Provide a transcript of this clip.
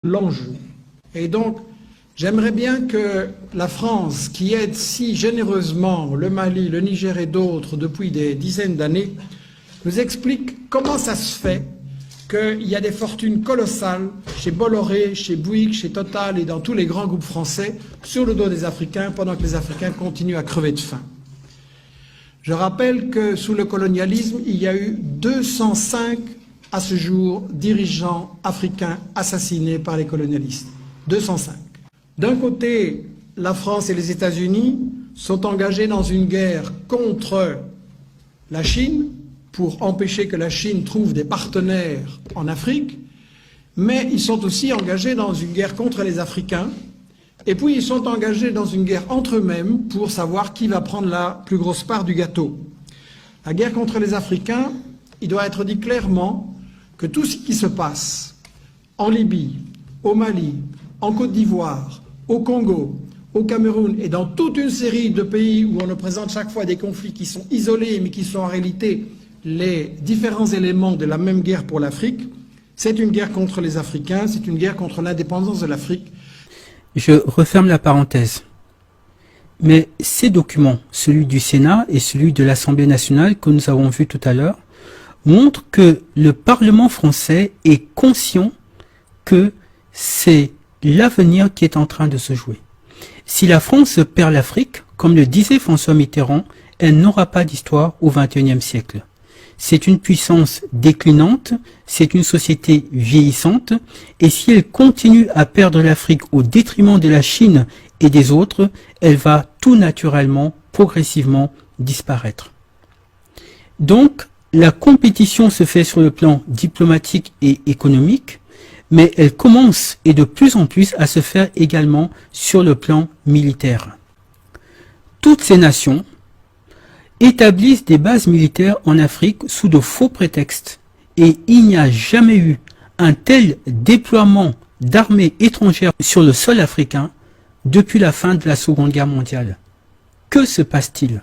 l'enjeu. Et donc, j'aimerais bien que la France, qui aide si généreusement le Mali, le Niger et d'autres depuis des dizaines d'années, nous explique comment ça se fait qu'il y a des fortunes colossales chez Bolloré, chez Bouygues, chez Total et dans tous les grands groupes français sur le dos des Africains pendant que les Africains continuent à crever de faim. Je rappelle que sous le colonialisme, il y a eu 205 à ce jour dirigeants africains assassinés par les colonialistes. 205. D'un côté, la France et les États-Unis sont engagés dans une guerre contre la Chine pour empêcher que la Chine trouve des partenaires en Afrique, mais ils sont aussi engagés dans une guerre contre les Africains, et puis ils sont engagés dans une guerre entre eux-mêmes pour savoir qui va prendre la plus grosse part du gâteau. La guerre contre les Africains, il doit être dit clairement que tout ce qui se passe en Libye, au Mali, en Côte d'Ivoire, au Congo, au Cameroun et dans toute une série de pays où on nous présente chaque fois des conflits qui sont isolés mais qui sont en réalité les différents éléments de la même guerre pour l'Afrique, c'est une guerre contre les Africains, c'est une guerre contre l'indépendance de l'Afrique. Je referme la parenthèse. Mais ces documents, celui du Sénat et celui de l'Assemblée nationale que nous avons vu tout à l'heure, montrent que le Parlement français est conscient que c'est l'avenir qui est en train de se jouer. Si la France perd l'Afrique, comme le disait François Mitterrand, elle n'aura pas d'histoire au XXIe siècle. C'est une puissance déclinante, c'est une société vieillissante, et si elle continue à perdre l'Afrique au détriment de la Chine et des autres, elle va tout naturellement, progressivement disparaître. Donc, la compétition se fait sur le plan diplomatique et économique, mais elle commence et de plus en plus à se faire également sur le plan militaire. Toutes ces nations établissent des bases militaires en Afrique sous de faux prétextes et il n'y a jamais eu un tel déploiement d'armées étrangères sur le sol africain depuis la fin de la Seconde Guerre mondiale. Que se passe-t-il ?